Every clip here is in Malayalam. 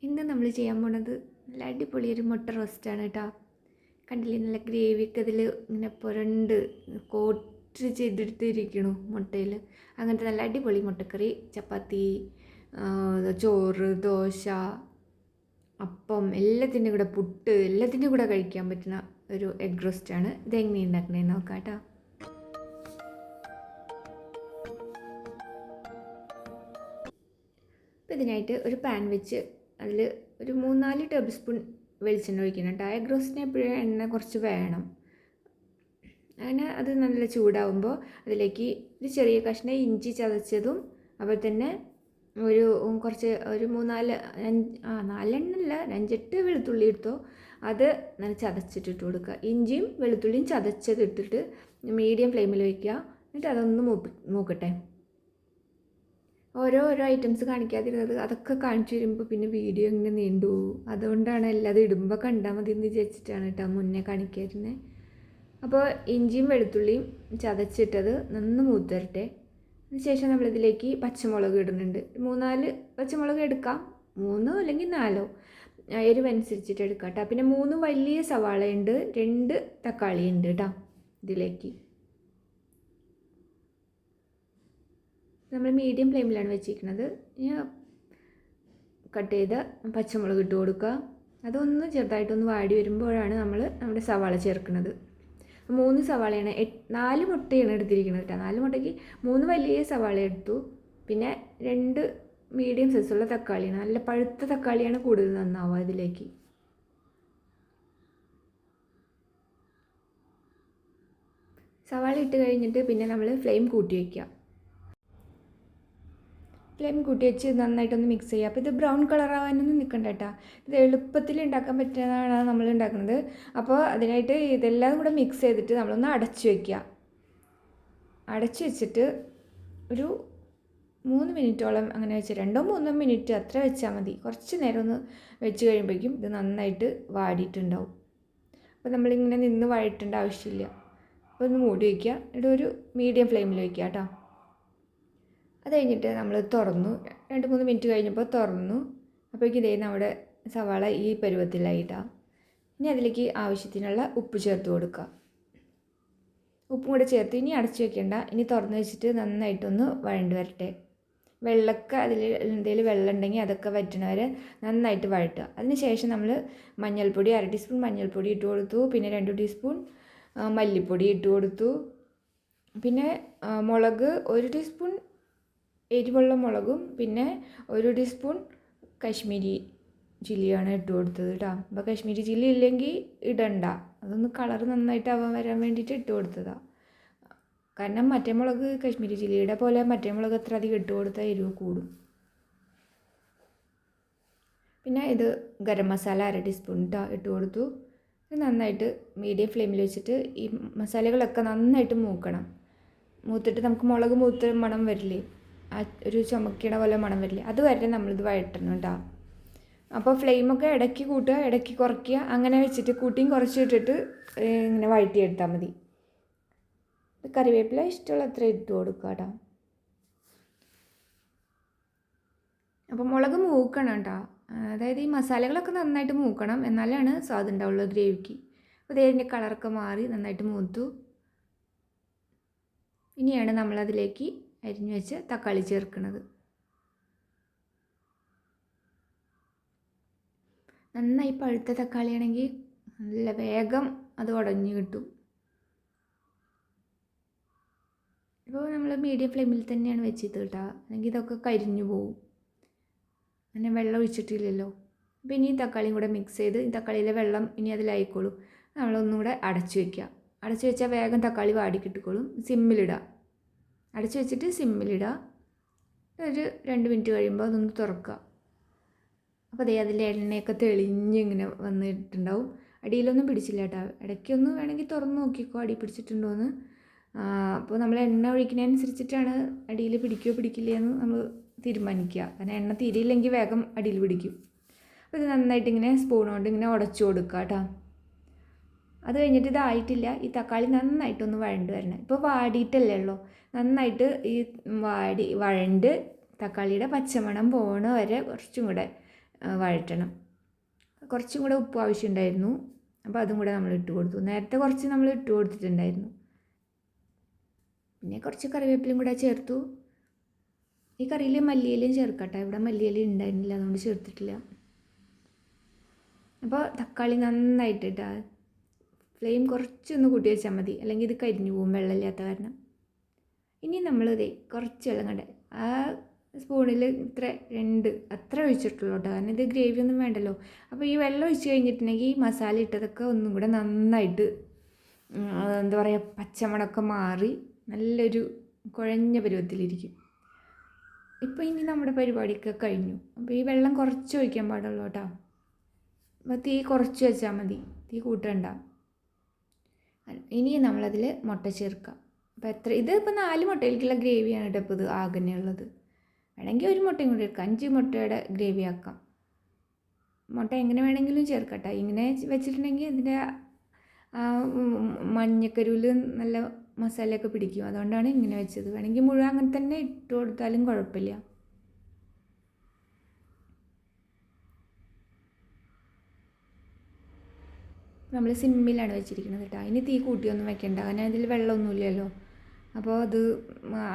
ഇന്ന് നമ്മൾ ചെയ്യാൻ പോണത് നല്ല അടിപൊളി ഒരു മുട്ട റോസ്റ്റാണ് കേട്ടോ. കണ്ടില്ലേ, നല്ല ഗ്രേവിയൊക്കെ അതിൽ ഇങ്ങനെ പുരണ്ട് കോട്ട് ചെയ്തെടുത്തിരിക്കണു മുട്ടയിൽ. അങ്ങനത്തെ നല്ല അടിപൊളി മുട്ടക്കറി, ചപ്പാത്തി, ചോറ്, ദോശ, അപ്പം, എല്ലാത്തിൻ്റെ കൂടെ പുട്ട്, എല്ലാത്തിൻ്റെ കൂടെ കഴിക്കാൻ പറ്റുന്ന ഒരു എഗ് റോസ്റ്റാണ്. ഇതെങ്ങനെ ഉണ്ടാക്കണേന്ന് നോക്കാം കേട്ടോ. അപ്പോൾ ഇതിനായിട്ട് ഒരു പാൻ വെച്ച് അതിൽ ഒരു 3-4 ടേബിൾ സ്പൂൺ വെളിച്ചെണ്ണ ഒഴിക്കണം കേട്ടോ. എഗ് റോസ്റ്റിന് എപ്പോഴും എണ്ണ കുറച്ച് വേണം. അങ്ങനെ അത് നല്ല ചൂടാവുമ്പോൾ അതിലേക്ക് ഒരു ചെറിയ കഷ്ണം ഇഞ്ചി ചതച്ചതും, അതുപോലെ തന്നെ കുറച്ച് ഒരു 4-5 5-8 വെളുത്തുള്ളി എടുത്തോ. അത് നല്ല ചതച്ചിട്ടിട്ട് കൊടുക്കുക. ഇഞ്ചിയും വെളുത്തുള്ളിയും ചതച്ചതിട്ടിട്ട് മീഡിയം ഫ്ലെയിമിൽ വയ്ക്കുക. എന്നിട്ട് അതൊന്ന് മൂക്കട്ടെ. ഓരോ ഐറ്റംസ് കാണിക്കാതിരുന്നത്, അതൊക്കെ കാണിച്ചു വരുമ്പോൾ പിന്നെ വീഡിയോ ഇങ്ങനെ നീണ്ടു. അതുകൊണ്ടാണ് എല്ലാതും ഇടുമ്പോൾ കണ്ടാൽ മതി എന്ന് വിചാരിച്ചിട്ടാണ് കേട്ടോ മുന്നേ കാണിക്കാതിരുന്നത്. അപ്പോൾ ഇഞ്ചിയും വെളുത്തുള്ളിയും ചതച്ചിട്ടത് നന്ന് മൂത്തരട്ടെ. അതിനുശേഷം നമ്മളിതിലേക്ക് പച്ചമുളക് ഇടുന്നുണ്ട്. 3-4 പച്ചമുളക് എടുക്കാം, 3 അല്ലെങ്കിൽ 4 എരിവനുസരിച്ചിട്ട് എടുക്കാം കേട്ടോ. പിന്നെ 3 വലിയ സവാളയുണ്ട്, 2 തക്കാളി ഉണ്ട് കേട്ടോ ഇതിലേക്ക്. നമ്മൾ മീഡിയം ഫ്ലെയിമിലാണ് വെച്ചിരിക്കുന്നത്. കട്ട് ചെയ്ത പച്ചമുളക് ഇട്ട് കൊടുക്കുക. അതൊന്ന് ചെറുതായിട്ടൊന്ന് വാടി വരുമ്പോഴാണ് നമ്മുടെ സവാള ചേർക്കുന്നത്. 3 സവാളയാണ്, 4 മുട്ടയാണ് എടുത്തിരിക്കുന്നത് കേട്ടോ. 4 മുട്ടയ്ക്ക് 3 വലിയ സവാള എടുത്തു. പിന്നെ 2 മീഡിയം സൈസുള്ള തക്കാളിയാണ്, നല്ല പഴുത്ത തക്കാളിയാണ് കൂടുതൽ നന്നാവുക ഇതിലേക്ക്. സവാള ഇട്ട് കഴിഞ്ഞിട്ട് പിന്നെ നമ്മൾ ഫ്ലെയിം കൂട്ടി വയ്ക്കുക. ഫ്ലെയിം കൂട്ടി വെച്ച് നന്നായിട്ടൊന്ന് മിക്സ് ചെയ്യുക. അപ്പോൾ ഇത് ബ്രൗൺ കളറാവാനൊന്നും നിൽക്കണ്ട കേട്ടോ. ഇത് എളുപ്പത്തിൽ ഉണ്ടാക്കാൻ പറ്റുന്നതാണ് നമ്മൾ ഉണ്ടാക്കുന്നത്. അപ്പോൾ അതിനായിട്ട് ഇതെല്ലാം കൂടെ മിക്സ് ചെയ്തിട്ട് നമ്മളൊന്ന് അടച്ചു വയ്ക്കുക. അടച്ചു വെച്ചിട്ട് ഒരു 3 മിനിറ്റോളം അങ്ങനെ വെച്ച് 2-3 മിനിറ്റ് അത്ര വെച്ചാൽ മതി. കുറച്ച് നേരം ഒന്ന് വെച്ച് കഴിയുമ്പോഴേക്കും ഇത് നന്നായിട്ട് വാടിയിട്ടുണ്ടാവും. അപ്പോൾ നമ്മളിങ്ങനെ നിന്ന് വഴറ്റേണ്ട ആവശ്യമില്ല. അപ്പോൾ ഒന്ന് മൂടി വയ്ക്കുക. എന്നിട്ട് ഒരു മീഡിയം ഫ്ലെയിമിൽ വയ്ക്കുക കേട്ടോ. അത് കഴിഞ്ഞിട്ട് നമ്മൾ തുറന്നു. 2-3 മിനിറ്റ് കഴിഞ്ഞപ്പോൾ തുറന്നു. അപ്പോഴേക്കും ഇതേ നമ്മുടെ സവാള ഈ പരുവത്തിലായിട്ടാണ്. ഇനി അതിലേക്ക് ആവശ്യത്തിനുള്ള ഉപ്പ് ചേർത്ത് കൊടുക്കുക. ഉപ്പും കൂടെ ചേർത്ത് ഇനി അടച്ചു വെക്കേണ്ട. ഇനി തുറന്ന് വെച്ചിട്ട് നന്നായിട്ടൊന്ന് വഴണ്ട് വരട്ടെ. വെള്ളമൊക്കെ അതിൽ എന്തെങ്കിലും വെള്ളം ഉണ്ടെങ്കിൽ അതൊക്കെ വറ്റണവരെ നന്നായിട്ട് വഴട്ടുക. അതിന് ശേഷം നമ്മൾ മഞ്ഞൾപ്പൊടി 1/2 ടീസ്പൂൺ മഞ്ഞൾപ്പൊടി ഇട്ട് കൊടുത്തു. പിന്നെ 2 ടീസ്പൂൺ മല്ലിപ്പൊടി ഇട്ട് കൊടുത്തു. പിന്നെ മുളക് 1 ടീസ്പൂൺ എരിവുള്ള മുളകും പിന്നെ 1 ടീസ്പൂൺ കാശ്മീരി ചില്ലിയാണ് ഇട്ട് കൊടുത്തത് കേട്ടോ. അപ്പോൾ കാശ്മീരി ചില്ലി ഇല്ലെങ്കിൽ ഇടണ്ട, അതൊന്ന് കളർ നന്നായിട്ട് വരാൻ വേണ്ടിയിട്ട് ഇട്ട് കൊടുത്തതാണ്. കാരണം മറ്റേ മുളക് കാശ്മീരി ചില്ലിയുടെ പോലെ മറ്റേ മുളക് അത്ര അധികം ഇട്ട് കൊടുത്താൽ എരിവ് കൂടും. പിന്നെ ഇത് ഗരം മസാല 1/2 ടീസ്പൂൺ ഇട്ട് കൊടുത്തു. നന്നായിട്ട് മീഡിയം ഫ്ലെയിമിൽ വെച്ചിട്ട് ഈ മസാലകളൊക്കെ നന്നായിട്ട് മൂക്കണം. മൂത്തിട്ട് നമുക്ക് മുളക് മൂത്ത് മണം വരില്ലേ, ആ ഒരു ചുമക്കണ പോലെ മണം വരില്ലേ, അതുവരെ നമ്മളിത് വഴറ്റണം കേട്ടോ. അപ്പോൾ ഫ്ലെയിമൊക്കെ ഇടയ്ക്ക് കൂട്ടുക, ഇടയ്ക്ക് കുറയ്ക്കുക, അങ്ങനെ വെച്ചിട്ട് കൂട്ടിയും കുറച്ചിട്ടിട്ട് ഇങ്ങനെ വഴറ്റിയെടുത്താൽ മതി. കറിവേപ്പില ഇഷ്ടമുള്ള അത്ര ഇട്ട് കൊടുക്കുക കേട്ടോ. അപ്പോൾ മുളക് മൂക്കണം കേട്ടോ. അതായത് ഈ മസാലകളൊക്കെ നന്നായിട്ട് മൂക്കണം, എന്നാലാണ് സ്വാദ് ഉണ്ടാവുള്ളൂ ഗ്രേവിക്ക്. അപ്പോൾ ഇതിൻ്റെ കളറൊക്കെ മാറി നന്നായിട്ട് മൂത്തു. ഇനിയാണ് നമ്മളതിലേക്ക് അരിഞ്ഞു വെച്ച് തക്കാളി ചേർക്കുന്നത്. നന്നായി പഴുത്ത തക്കാളിയാണെങ്കിൽ നല്ല വേഗം അത് ഉടഞ്ഞു കിട്ടും. ഇപ്പോൾ നമ്മൾ മീഡിയം ഫ്ലെയിമിൽ തന്നെയാണ് വെച്ചത് കേട്ടോ, അല്ലെങ്കിൽ ഇതൊക്കെ കരിഞ്ഞു പോവും. അങ്ങനെ വെള്ളം ഒഴിച്ചിട്ടില്ലല്ലോ. അപ്പോൾ ഇനി തക്കാളിയും കൂടെ മിക്സ് ചെയ്ത് ഈ തക്കാളിയിലെ വെള്ളം ഇനി അതിലായിക്കോളും. നമ്മളൊന്നും കൂടെ അടച്ചു വയ്ക്കുക. അടച്ചു വെച്ചാൽ വേഗം തക്കാളി വാടി കിട്ടിക്കോളും. സിമ്മിലിടുക. അടച്ചു വെച്ചിട്ട് സിമ്മിലിടുക. ഒരു 2 മിനിറ്റ് കഴിയുമ്പോൾ അതൊന്ന് തുറക്കുക. അപ്പോൾ അതേ അതിൻ്റെ എണ്ണയൊക്കെ തെളിഞ്ഞിങ്ങനെ വന്നിട്ടുണ്ടാവും. അടിയിലൊന്നും പിടിച്ചില്ല കേട്ടോ. ഇടയ്ക്കൊന്ന് വേണമെങ്കിൽ തുറന്ന് നോക്കിക്കോ അടി പിടിച്ചിട്ടുണ്ടോയെന്ന്. അപ്പോൾ നമ്മൾ എണ്ണ ഒഴിക്കുന്നതനുസരിച്ചിട്ടാണ് അടിയിൽ പിടിക്കുകയോ പിടിക്കില്ല എന്ന് നമ്മൾ തീരുമാനിക്കുക. കാരണം എണ്ണ തിരിയില്ലെങ്കിൽ വേഗം അടിയിൽ പിടിക്കും. അപ്പോൾ ഇത് നന്നായിട്ട് ഇങ്ങനെ സ്പൂൺ കൊണ്ട് ഇങ്ങനെ ഉടച്ചു കൊടുക്കുക കേട്ടോ. അത് കഴിഞ്ഞിട്ട് ഇതായിട്ടില്ല, ഈ തക്കാളി നന്നായിട്ടൊന്ന് വഴണ്ട് വരണം. ഇപ്പോൾ വാടിയിട്ടല്ലേ ഉള്ളൂ, നന്നായിട്ട് ഈ വഴണ്ട് തക്കാളിയുടെ പച്ചമണം പോണ വരെ കുറച്ചും കൂടെ വഴറ്റണം. കുറച്ചും കൂടെ ഉപ്പ് ആവശ്യമുണ്ടായിരുന്നു, അപ്പോൾ അതും കൂടെ നമ്മൾ ഇട്ട് കൊടുത്തു. നേരത്തെ കുറച്ച് നമ്മൾ ഇട്ട് കൊടുത്തിട്ടുണ്ടായിരുന്നു. പിന്നെ കുറച്ച് കറിവേപ്പിലയും കൂടെ ചേർത്തു. ഈ കറിയിൽ മല്ലിയിലയും ചേർക്കട്ടെ, ഇവിടെ മല്ലിയില ഉണ്ടായിരുന്നില്ല, അതുകൊണ്ട് ചേർത്തിട്ടില്ല. അപ്പോൾ തക്കാളി നന്നായിട്ട് ഇട്ടാ ഫ്ലെയിം കുറച്ചൊന്ന് കൂട്ടി വെച്ചാൽ മതി, അല്ലെങ്കിൽ ഇത് കരിഞ്ഞു പോകും വെള്ളമില്ലാത്ത കാരണം. ഇനി നമ്മളിതേ കുറച്ച് വെള്ളം കണ്ടേ ആ സ്പൂണിൽ അത്ര ഒഴിച്ചിട്ടുള്ളൂ കേട്ടോ, കാരണം ഇത് ഗ്രേവി ഒന്നും വേണ്ടല്ലോ. അപ്പോൾ ഈ വെള്ളം ഒഴിച്ച് കഴിഞ്ഞിട്ടുണ്ടെങ്കിൽ ഈ മസാല ഇട്ടതൊക്കെ ഒന്നും കൂടെ നന്നായിട്ട് എന്താ പറയുക, പച്ചമണമൊക്കെ മാറി നല്ലൊരു കുഴഞ്ഞ പരുവത്തിലിരിക്കും. ഇപ്പോൾ ഇനി നമ്മുടെ പരിപാടിയൊക്കെ കഴിഞ്ഞു. അപ്പോൾ ഈ വെള്ളം കുറച്ച് ഒഴിക്കാൻ പാടുള്ളൂ കേട്ടോ. അപ്പോൾ തീ കുറച്ച് വെച്ചാൽ മതി, തീ കൂട്ടണ്ട. ഇനി നമ്മളതിൽ മുട്ട ചേർക്കാം. അപ്പോൾ ഇതിപ്പോൾ 4 മുട്ടയിലേക്കുള്ള ഗ്രേവിയാണ് കേട്ടോ ഇപ്പോൾ ഇത് ആകുന്നുള്ളത്. വേണമെങ്കിൽ ഒരു മുട്ടയും കൂടി എടുക്കാം, 5 മുട്ടയുടെ ഗ്രേവി ആക്കാം. മുട്ട എങ്ങനെ വേണമെങ്കിലും ചേർക്കട്ടെ. ഇങ്ങനെ വെച്ചിട്ടുണ്ടെങ്കിൽ ഇതിൻ്റെ മഞ്ഞക്കരുവിൽ നല്ല മസാലയൊക്കെ പിടിക്കും, അതുകൊണ്ടാണ് ഇങ്ങനെ വെച്ചത്. വേണമെങ്കിൽ മുഴുവൻ അങ്ങനെ തന്നെ ഇട്ട് കൊടുത്താലും കുഴപ്പമില്ല. നമ്മൾ സിമ്മിലാണ് വെച്ചിരിക്കുന്നത് കേട്ടോ. ഇനി തീ കൂട്ടിയൊന്നും വെക്കണ്ട, കാരണം അതിൽ വെള്ളമൊന്നുമില്ലല്ലോ, അപ്പോൾ അത്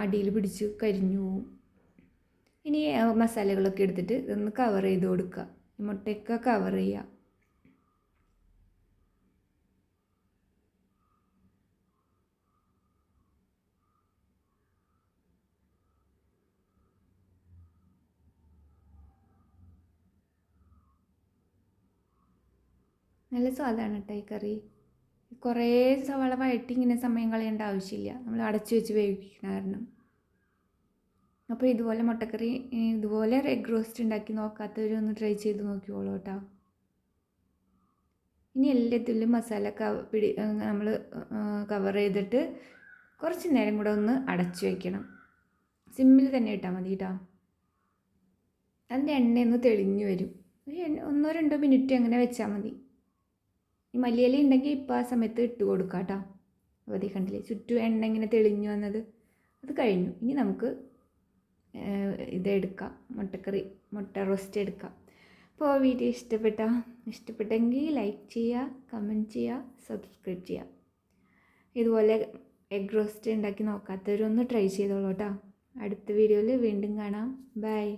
അടിയിൽ പിടിച്ച് കരിഞ്ഞു പോവും. ഇനി മസാലകളൊക്കെ എടുത്തിട്ട് ഇതൊന്ന് കവർ ചെയ്ത് കൊടുക്കുക, ഈ മുട്ടയൊക്കെ കവർ ചെയ്യുക. നല്ല സ്വാദാണ് കേട്ടോ ഈ കറി. കുറേ സവാള വഴറ്റി ഇങ്ങനെ സമയം കളയേണ്ട ആവശ്യമില്ല, നമ്മൾ അടച്ചു വെച്ച് വേവിക്കുന്ന കാരണം. അപ്പോൾ ഇതുപോലെ മുട്ടക്കറി, ഇതുപോലെ എഗ് റോസ്റ്റ് ഉണ്ടാക്കി നോക്കാത്തവരൊന്ന് ട്രൈ ചെയ്ത് നോക്കിക്കോളൂ കേട്ടോ. ഇനി എല്ലാത്തിലും മസാല നമ്മൾ കവർ ചെയ്തിട്ട് കുറച്ച് നേരം കൂടെ ഒന്ന് അടച്ചു വയ്ക്കണം. സിമ്മിൽ തന്നെ ഇട്ടാൽ മതി കേട്ടോ. അതിൻ്റെ എണ്ണയൊന്ന് തെളിഞ്ഞു വരും. 1-2 മിനിറ്റ് അങ്ങനെ വെച്ചാൽ മതി. ഈ മല്ലിയില ഉണ്ടെങ്കിൽ ഇപ്പോൾ ആ സമയത്ത് ഇട്ട് കൊടുക്കാം കേട്ടോ. അപ്പോൾ കണ്ടില്ലേ ചുറ്റും എണ്ണ ഇങ്ങനെ തെളിഞ്ഞു വന്നത്, അത് കഴിഞ്ഞു. ഇനി നമുക്ക് ഇതെടുക്കാം, മുട്ട റോസ്റ്റ് എടുക്കാം. അപ്പോൾ വീഡിയോ ഇഷ്ടപ്പെട്ടെങ്കിൽ ലൈക്ക് ചെയ്യുക, കമൻറ്റ് ചെയ്യുക, സബ്സ്ക്രൈബ് ചെയ്യുക. ഇതുപോലെ എഗ് റോസ്റ്റ് ഉണ്ടാക്കി നോക്കാത്തവരൊന്ന് ട്രൈ ചെയ്തോളൂ കേട്ടോ. അടുത്ത വീഡിയോയിൽ വീണ്ടും കാണാം. ബൈ.